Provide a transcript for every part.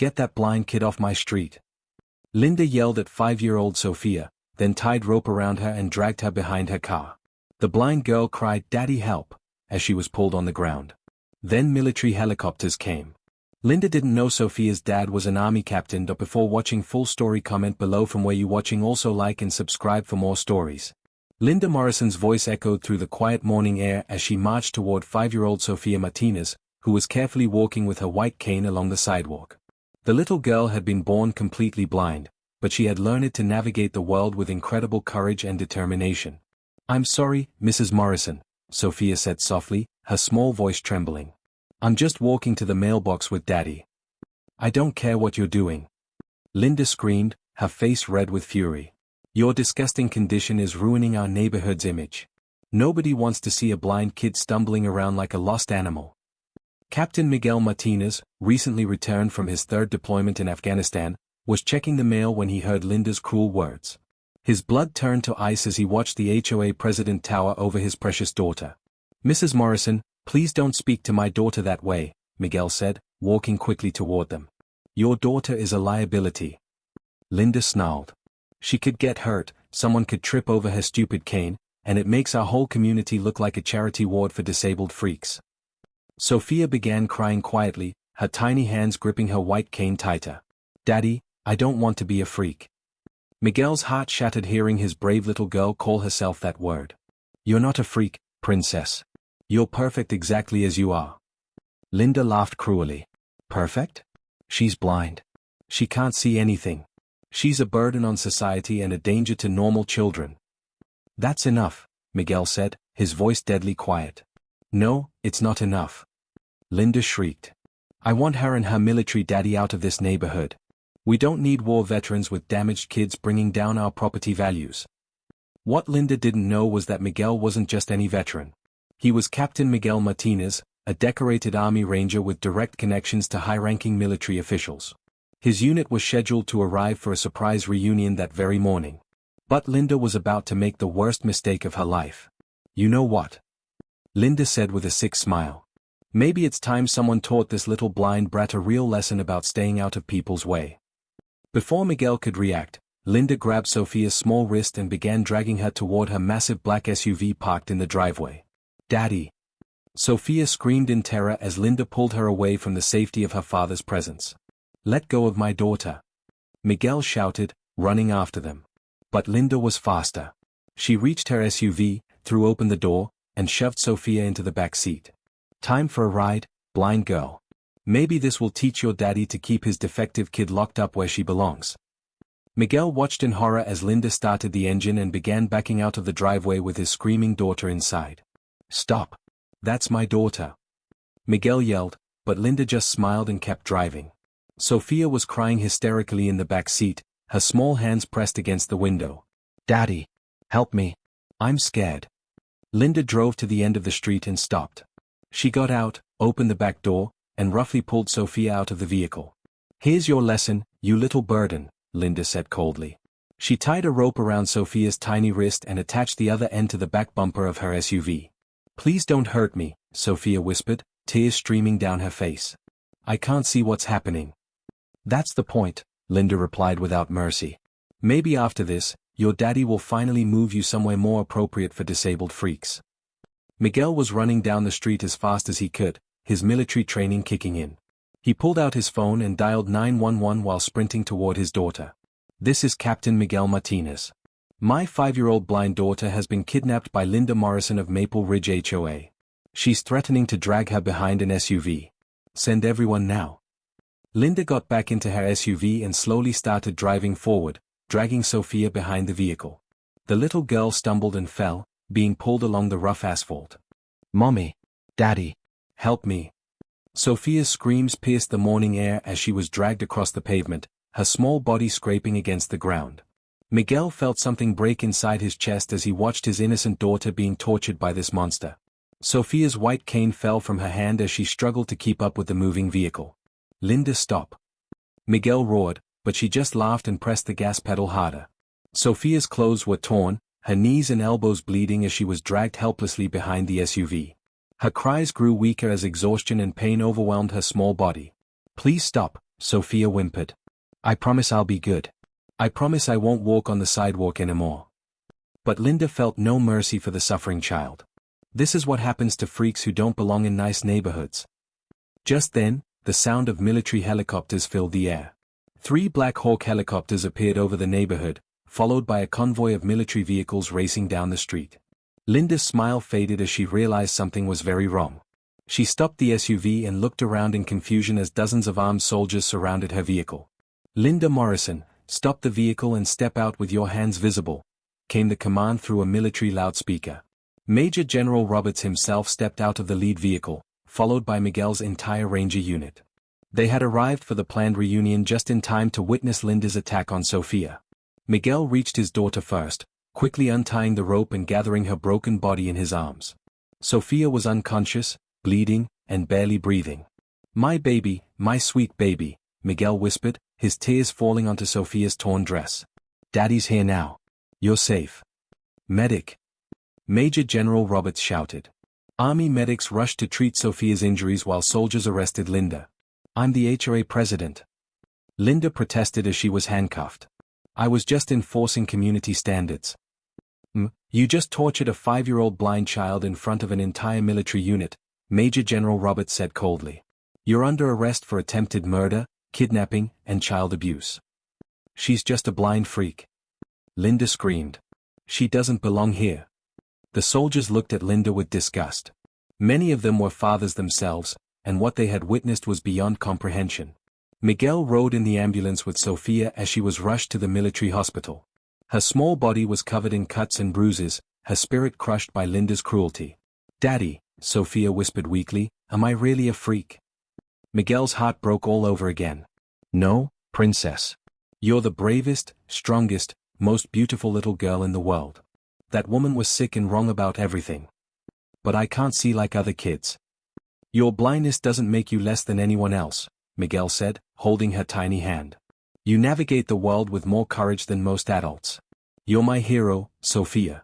Get that blind kid off my street. Linda yelled at 5-year-old Sophia, then tied rope around her and dragged her behind her car. The blind girl cried, "Daddy, help," as she was pulled on the ground. Then military helicopters came. Linda didn't know Sophia's dad was an army captain. Before watching full story, comment below from where you watching. Also like and subscribe for more stories. Linda Morrison's voice echoed through the quiet morning air as she marched toward 5-year-old Sophia Martinez, who was carefully walking with her white cane along the sidewalk. The little girl had been born completely blind, but she had learned to navigate the world with incredible courage and determination. "I'm sorry, Mrs. Morrison," Sophia said softly, her small voice trembling. "I'm just walking to the mailbox with Daddy." "I don't care what you're doing," Linda screamed, her face red with fury. "Your disgusting condition is ruining our neighborhood's image. Nobody wants to see a blind kid stumbling around like a lost animal." Captain Miguel Martinez, recently returned from his 3rd deployment in Afghanistan, was checking the mail when he heard Linda's cruel words. His blood turned to ice as he watched the HOA president tower over his precious daughter. "Mrs. Morrison, please don't speak to my daughter that way," Miguel said, walking quickly toward them. "Your daughter is a liability." Linda snarled. "She could get hurt, someone could trip over her stupid cane, and it makes our whole community look like a charity ward for disabled freaks." Sophia began crying quietly, her tiny hands gripping her white cane tighter. "Daddy, I don't want to be a freak." Miguel's heart shattered hearing his brave little girl call herself that word. "You're not a freak, princess. You're perfect exactly as you are." Linda laughed cruelly. "Perfect? She's blind. She can't see anything. She's a burden on society and a danger to normal children." "That's enough," Miguel said, his voice deadly quiet. "No, it's not enough." Linda shrieked. "I want her and her military daddy out of this neighborhood. We don't need war veterans with damaged kids bringing down our property values." What Linda didn't know was that Miguel wasn't just any veteran. He was Captain Miguel Martinez, a decorated Army Ranger with direct connections to high-ranking military officials. His unit was scheduled to arrive for a surprise reunion that very morning. But Linda was about to make the worst mistake of her life. "You know what?" Linda said with a sick smile. "Maybe it's time someone taught this little blind brat a real lesson about staying out of people's way." Before Miguel could react, Linda grabbed Sophia's small wrist and began dragging her toward her massive black SUV parked in the driveway. "Daddy!" Sophia screamed in terror as Linda pulled her away from the safety of her father's presence. "Let go of my daughter!" Miguel shouted, running after them. But Linda was faster. She reached her SUV, threw open the door, and shoved Sophia into the back seat. "Time for a ride, blind girl. Maybe this will teach your daddy to keep his defective kid locked up where she belongs." Miguel watched in horror as Linda started the engine and began backing out of the driveway with his screaming daughter inside. "Stop. That's my daughter," Miguel yelled, but Linda just smiled and kept driving. Sophia was crying hysterically in the back seat, her small hands pressed against the window. "Daddy, help me. I'm scared." Linda drove to the end of the street and stopped. She got out, opened the back door, and roughly pulled Sophia out of the vehicle. "Here's your lesson, you little burden," Linda said coldly. She tied a rope around Sophia's tiny wrist and attached the other end to the back bumper of her SUV. "Please don't hurt me," Sophia whispered, tears streaming down her face. "I can't see what's happening." "That's the point," Linda replied without mercy. "Maybe after this, your daddy will finally move you somewhere more appropriate for disabled freaks." Miguel was running down the street as fast as he could, his military training kicking in. He pulled out his phone and dialed 911 while sprinting toward his daughter. "This is Captain Miguel Martinez. My 5-year-old blind daughter has been kidnapped by Linda Morrison of Maple Ridge HOA. She's threatening to drag her behind an SUV. Send everyone now." Linda got back into her SUV and slowly started driving forward, dragging Sophia behind the vehicle. The little girl stumbled and fell, being pulled along the rough asphalt. "Mommy! Daddy! Help me!" Sophia's screams pierced the morning air as she was dragged across the pavement, her small body scraping against the ground. Miguel felt something break inside his chest as he watched his innocent daughter being tortured by this monster. Sophia's white cane fell from her hand as she struggled to keep up with the moving vehicle. "Linda, stop!" Miguel roared, but she just laughed and pressed the gas pedal harder. Sophia's clothes were torn, her knees and elbows bleeding as she was dragged helplessly behind the SUV. Her cries grew weaker as exhaustion and pain overwhelmed her small body. "Please stop," Sophia whimpered. I promise I'll be good. I promise I won't walk on the sidewalk anymore. But Linda felt no mercy for the suffering child. This is what happens to freaks who don't belong in nice neighborhoods. Just then, the sound of military helicopters filled the air. 3 Black Hawk helicopters appeared over the neighborhood, followed by a convoy of military vehicles racing down the street. Linda's smile faded as she realized something was very wrong. She stopped the SUV and looked around in confusion as dozens of armed soldiers surrounded her vehicle. Linda Morrison, stop the vehicle and step out with your hands visible, came the command through a military loudspeaker. Major General Roberts himself stepped out of the lead vehicle, followed by Miguel's entire Ranger unit. They had arrived for the planned reunion just in time to witness Linda's attack on Sophia. Miguel reached his daughter first, quickly untying the rope and gathering her broken body in his arms. Sophia was unconscious, bleeding, and barely breathing. My baby, my sweet baby, Miguel whispered, his tears falling onto Sophia's torn dress. Daddy's here now. You're safe. Medic. Major General Roberts shouted. Army medics rushed to treat Sophia's injuries while soldiers arrested Linda. I'm the HOA president. Linda protested as she was handcuffed. I was just enforcing community standards. You just tortured a 5-year-old blind child in front of an entire military unit, Major General Roberts said coldly. You're under arrest for attempted murder, kidnapping, and child abuse. She's just a blind freak. Linda screamed. She doesn't belong here. The soldiers looked at Linda with disgust. Many of them were fathers themselves, and what they had witnessed was beyond comprehension. Miguel rode in the ambulance with Sophia as she was rushed to the military hospital. Her small body was covered in cuts and bruises, her spirit crushed by Linda's cruelty. Daddy, Sophia whispered weakly, am I really a freak? Miguel's heart broke all over again. No, princess. You're the bravest, strongest, most beautiful little girl in the world. That woman was sick and wrong about everything. But I can't see like other kids. Your blindness doesn't make you less than anyone else, Miguel said, holding her tiny hand. You navigate the world with more courage than most adults. You're my hero, Sophia.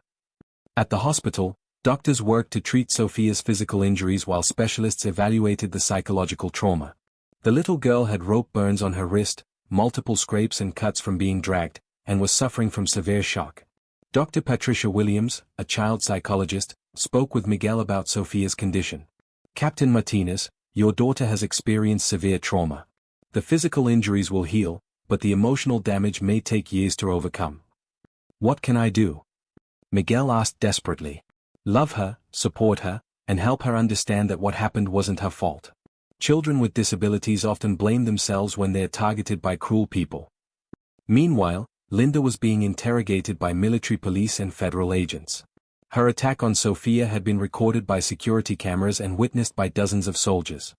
At the hospital, doctors worked to treat Sophia's physical injuries while specialists evaluated the psychological trauma. The little girl had rope burns on her wrist, multiple scrapes and cuts from being dragged, and was suffering from severe shock. Dr. Patricia Williams, a child psychologist, spoke with Miguel about Sophia's condition. Captain Martinez, your daughter has experienced severe trauma. The physical injuries will heal, but the emotional damage may take years to overcome. What can I do? Miguel asked desperately. Love her, support her, and help her understand that what happened wasn't her fault. Children with disabilities often blame themselves when they're targeted by cruel people. Meanwhile, Linda was being interrogated by military police and federal agents. Her attack on Sophia had been recorded by security cameras and witnessed by dozens of soldiers.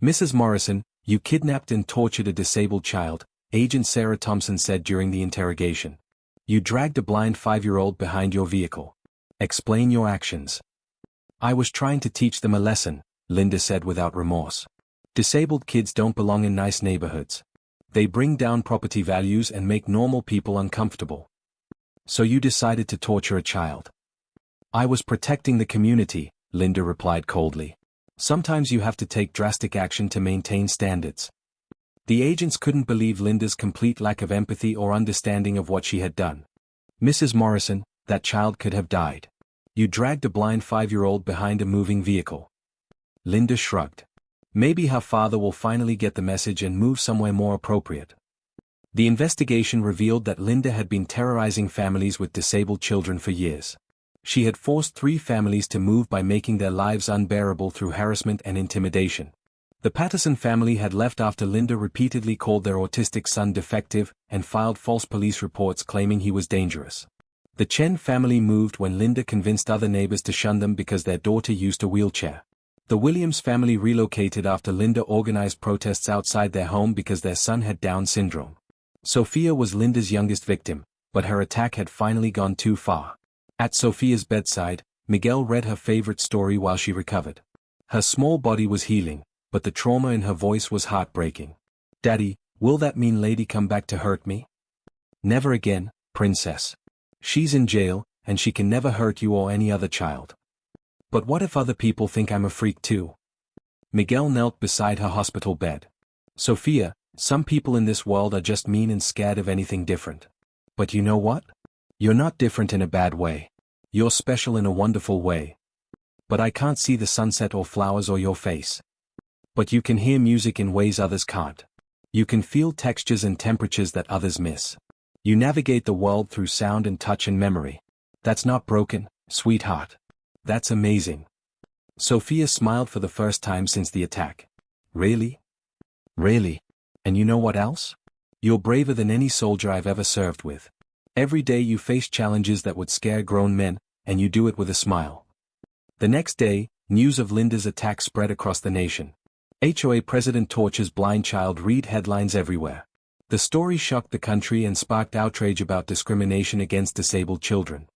Mrs. Morrison, you kidnapped and tortured a disabled child, Agent Sarah Thompson said during the interrogation. You dragged a blind 5-year-old behind your vehicle. Explain your actions. I was trying to teach them a lesson, Linda said without remorse. Disabled kids don't belong in nice neighborhoods. They bring down property values and make normal people uncomfortable. So you decided to torture a child. I was protecting the community, Linda replied coldly. Sometimes you have to take drastic action to maintain standards. The agents couldn't believe Linda's complete lack of empathy or understanding of what she had done. Mrs. Morrison, that child could have died. You dragged a blind 5-year-old behind a moving vehicle. Linda shrugged. Maybe her father will finally get the message and move somewhere more appropriate. The investigation revealed that Linda had been terrorizing families with disabled children for years. She had forced 3 families to move by making their lives unbearable through harassment and intimidation. The Patterson family had left after Linda repeatedly called their autistic son defective and filed false police reports claiming he was dangerous. The Chen family moved when Linda convinced other neighbors to shun them because their daughter used a wheelchair. The Williams family relocated after Linda organized protests outside their home because their son had Down syndrome. Sophia was Linda's youngest victim, but her attack had finally gone too far. At Sophia's bedside, Miguel read her favorite story while she recovered. Her small body was healing, but the trauma in her voice was heartbreaking. Daddy, will that mean lady come back to hurt me? Never again, princess. She's in jail, and she can never hurt you or any other child. But what if other people think I'm a freak too? Miguel knelt beside her hospital bed. Sophia, Some people in this world are just mean and scared of anything different. But you know what? You're not different in a bad way. You're special in a wonderful way. But I can't see the sunset or flowers or your face. But you can hear music in ways others can't. You can feel textures and temperatures that others miss. You navigate the world through sound and touch and memory. That's not broken, sweetheart. That's amazing. Sophia smiled for the first time since the attack. Really? Really? And you know what else? You're braver than any soldier I've ever served with. Every day you face challenges that would scare grown men, and you do it with a smile. The next day, news of Linda's attack spread across the nation. HOA president tortures blind child read headlines everywhere. The story shocked the country and sparked outrage about discrimination against disabled children.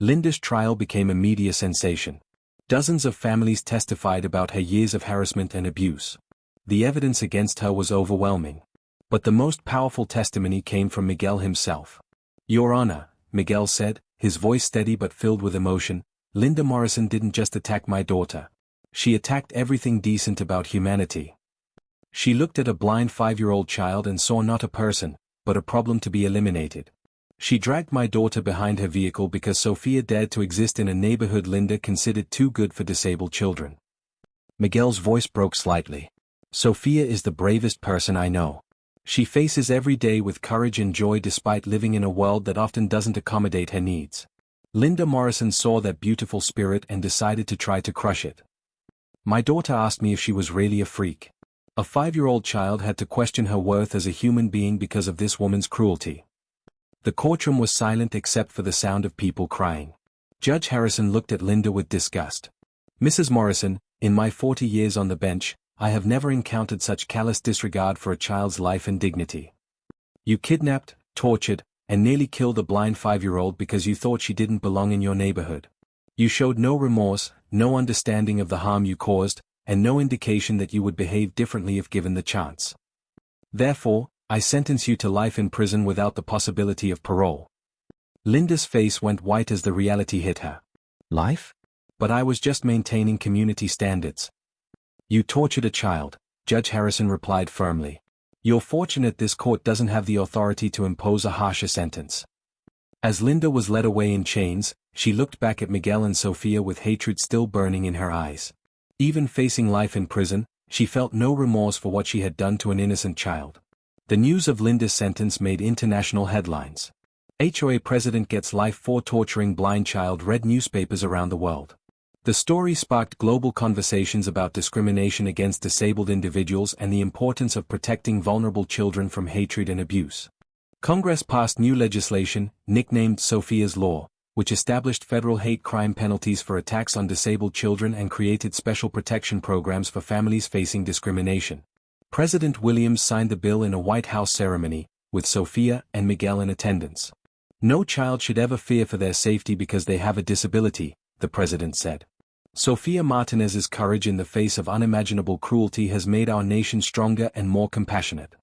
Linda's trial became a media sensation. Dozens of families testified about her years of harassment and abuse. The evidence against her was overwhelming. But the most powerful testimony came from Miguel himself. "Your Honor," Miguel said, his voice steady but filled with emotion, "Linda Morrison didn't just attack my daughter. She attacked everything decent about humanity. She looked at a blind 5-year-old child and saw not a person, but a problem to be eliminated. She dragged my daughter behind her vehicle because Sophia dared to exist in a neighborhood Linda considered too good for disabled children." Miguel's voice broke slightly. "Sophia is the bravest person I know. She faces every day with courage and joy despite living in a world that often doesn't accommodate her needs. Linda Morrison saw that beautiful spirit and decided to try to crush it. My daughter asked me if she was really a freak. A 5-year-old child had to question her worth as a human being because of this woman's cruelty." The courtroom was silent except for the sound of people crying. Judge Harrison looked at Linda with disgust. "Mrs. Morrison, in my 40 years on the bench, I have never encountered such callous disregard for a child's life and dignity. You kidnapped, tortured, and nearly killed a blind 5-year-old because you thought she didn't belong in your neighborhood. You showed no remorse, no understanding of the harm you caused, and no indication that you would behave differently if given the chance. Therefore, I sentence you to life in prison without the possibility of parole." Linda's face went white as the reality hit her. "Life? But I was just maintaining community standards." "You tortured a child," Judge Harrison replied firmly. "You're fortunate this court doesn't have the authority to impose a harsher sentence." As Linda was led away in chains, she looked back at Miguel and Sophia with hatred still burning in her eyes. Even facing life in prison, she felt no remorse for what she had done to an innocent child. The news of Linda's sentence made international headlines. HOA president gets life for torturing blind child, read newspapers around the world. The story sparked global conversations about discrimination against disabled individuals and the importance of protecting vulnerable children from hatred and abuse. Congress passed new legislation, nicknamed Sophia's Law, which established federal hate crime penalties for attacks on disabled children and created special protection programs for families facing discrimination. President Williams signed the bill in a White House ceremony, with Sophia and Miguel in attendance. "No child should ever fear for their safety because they have a disability," the president said. Sophia Martinez's courage in the face of unimaginable cruelty has made our nation stronger and more compassionate.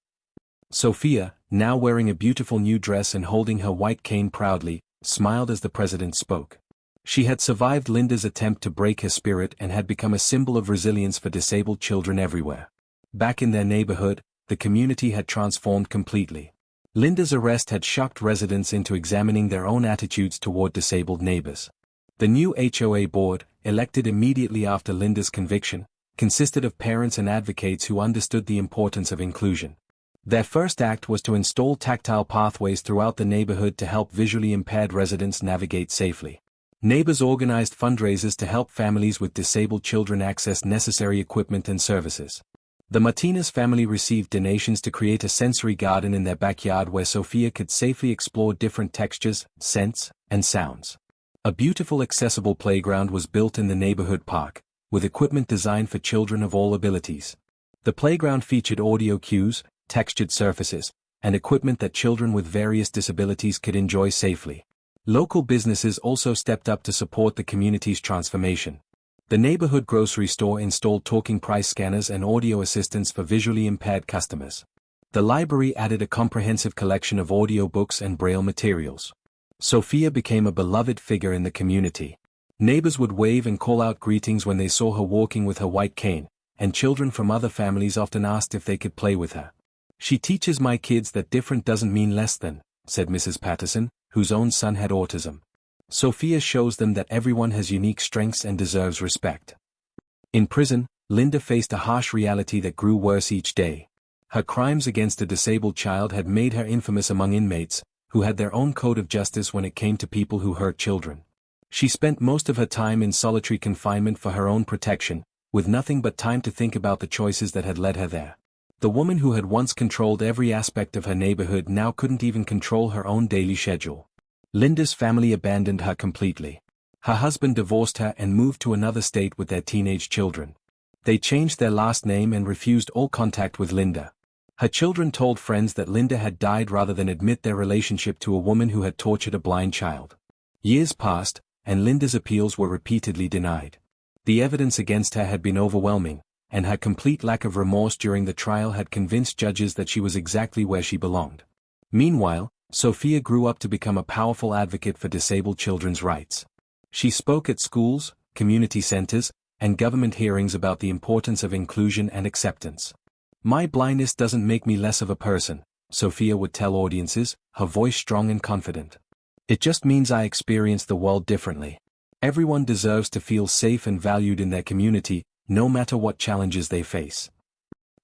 Sophia, now wearing a beautiful new dress and holding her white cane proudly, smiled as the president spoke. She had survived Linda's attempt to break her spirit and had become a symbol of resilience for disabled children everywhere. Back in their neighborhood, the community had transformed completely. Linda's arrest had shocked residents into examining their own attitudes toward disabled neighbors. The new HOA board, elected immediately after Linda's conviction, consisted of parents and advocates who understood the importance of inclusion. Their first act was to install tactile pathways throughout the neighborhood to help visually impaired residents navigate safely. Neighbors organized fundraisers to help families with disabled children access necessary equipment and services. The Martinez family received donations to create a sensory garden in their backyard where Sophia could safely explore different textures, scents, and sounds. A beautiful accessible playground was built in the neighborhood park, with equipment designed for children of all abilities. The playground featured audio cues, textured surfaces, and equipment that children with various disabilities could enjoy safely. Local businesses also stepped up to support the community's transformation. The neighborhood grocery store installed talking price scanners and audio assistants for visually impaired customers. The library added a comprehensive collection of audiobooks and braille materials. Sophia became a beloved figure in the community. Neighbors would wave and call out greetings when they saw her walking with her white cane, and children from other families often asked if they could play with her. "She teaches my kids that different doesn't mean less than," said Mrs. Patterson, whose own son had autism. "Sophia shows them that everyone has unique strengths and deserves respect." In prison, Linda faced a harsh reality that grew worse each day. Her crimes against a disabled child had made her infamous among inmates, who had their own code of justice when it came to people who hurt children. She spent most of her time in solitary confinement for her own protection, with nothing but time to think about the choices that had led her there. The woman who had once controlled every aspect of her neighborhood now couldn't even control her own daily schedule. Linda's family abandoned her completely. Her husband divorced her and moved to another state with their teenage children. They changed their last name and refused all contact with Linda. Her children told friends that Linda had died rather than admit their relationship to a woman who had tortured a blind child. Years passed, and Linda's appeals were repeatedly denied. The evidence against her had been overwhelming, and her complete lack of remorse during the trial had convinced judges that she was exactly where she belonged. Meanwhile, Sophia grew up to become a powerful advocate for disabled children's rights. She spoke at schools, community centers, and government hearings about the importance of inclusion and acceptance. "My blindness doesn't make me less of a person," Sophia would tell audiences, her voice strong and confident. "It just means I experience the world differently. Everyone deserves to feel safe and valued in their community, no matter what challenges they face."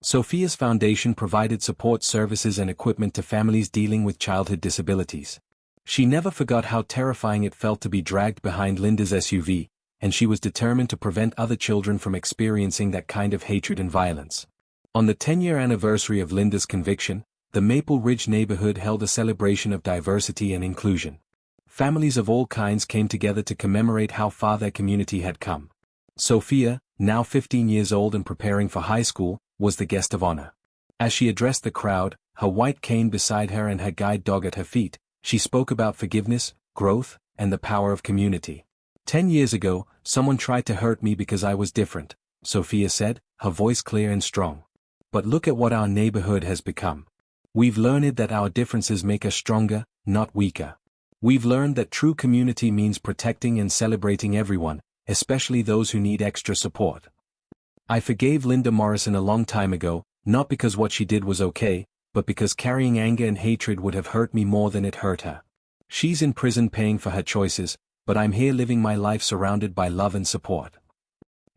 Sophia's foundation provided support services and equipment to families dealing with childhood disabilities. She never forgot how terrifying it felt to be dragged behind Linda's SUV, and she was determined to prevent other children from experiencing that kind of hatred and violence. On the 10-year anniversary of Linda's conviction, the Maple Ridge neighborhood held a celebration of diversity and inclusion. Families of all kinds came together to commemorate how far their community had come. Sophia, now 15 years old and preparing for high school, was the guest of honor. As she addressed the crowd, her white cane beside her and her guide dog at her feet, she spoke about forgiveness, growth, and the power of community. "10 years ago, someone tried to hurt me because I was different," Sophia said, her voice clear and strong. "But look at what our neighborhood has become. We've learned that our differences make us stronger, not weaker. We've learned that true community means protecting and celebrating everyone, especially those who need extra support. I forgave Linda Morrison a long time ago, not because what she did was okay, but because carrying anger and hatred would have hurt me more than it hurt her. She's in prison paying for her choices, but I'm here living my life surrounded by love and support."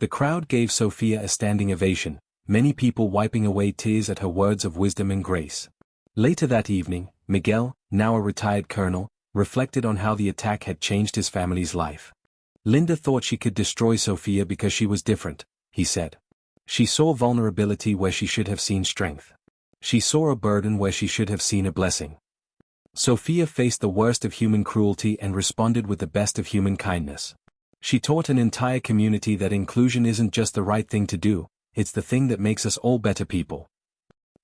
The crowd gave Sophia a standing ovation, many people wiping away tears at her words of wisdom and grace. Later that evening, Miguel, now a retired colonel, reflected on how the attack had changed his family's life. "Linda thought she could destroy Sophia because she was different," he said. "She saw vulnerability where she should have seen strength. She saw a burden where she should have seen a blessing. Sophia faced the worst of human cruelty and responded with the best of human kindness. She taught an entire community that inclusion isn't just the right thing to do, it's the thing that makes us all better people."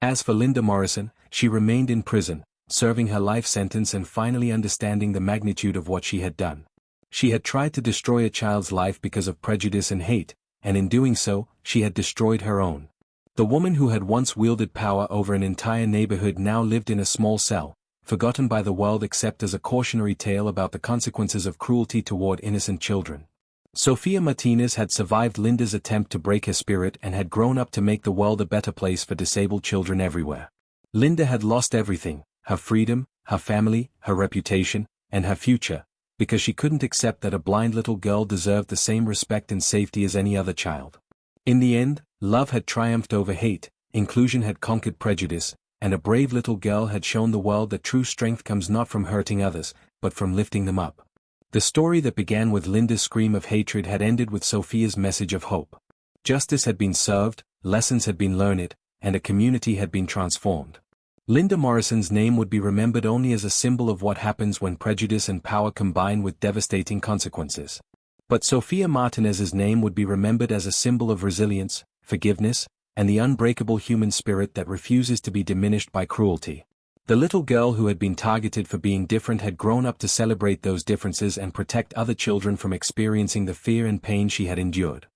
As for Linda Morrison, she remained in prison, serving her life sentence and finally understanding the magnitude of what she had done. She had tried to destroy a child's life because of prejudice and hate, and in doing so, she had destroyed her own. The woman who had once wielded power over an entire neighborhood now lived in a small cell, forgotten by the world except as a cautionary tale about the consequences of cruelty toward innocent children. Sophia Martinez had survived Linda's attempt to break her spirit and had grown up to make the world a better place for disabled children everywhere. Linda had lost everything, her freedom, her family, her reputation, and her future, because she couldn't accept that a blind little girl deserved the same respect and safety as any other child. In the end, love had triumphed over hate, inclusion had conquered prejudice, and a brave little girl had shown the world that true strength comes not from hurting others, but from lifting them up. The story that began with Linda's scream of hatred had ended with Sophia's message of hope. Justice had been served, lessons had been learned, and a community had been transformed. Linda Morrison's name would be remembered only as a symbol of what happens when prejudice and power combine with devastating consequences. But Sophia Martinez's name would be remembered as a symbol of resilience, forgiveness, and the unbreakable human spirit that refuses to be diminished by cruelty. The little girl who had been targeted for being different had grown up to celebrate those differences and protect other children from experiencing the fear and pain she had endured.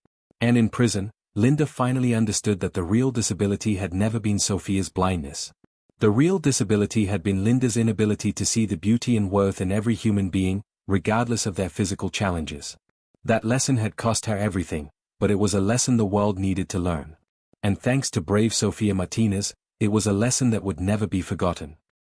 And in prison, Linda finally understood that the real disability had never been Sophia's blindness. The real disability had been Linda's inability to see the beauty and worth in every human being, regardless of their physical challenges. That lesson had cost her everything, but it was a lesson the world needed to learn. And thanks to brave Sophia Martinez, It was a lesson that would never be forgotten.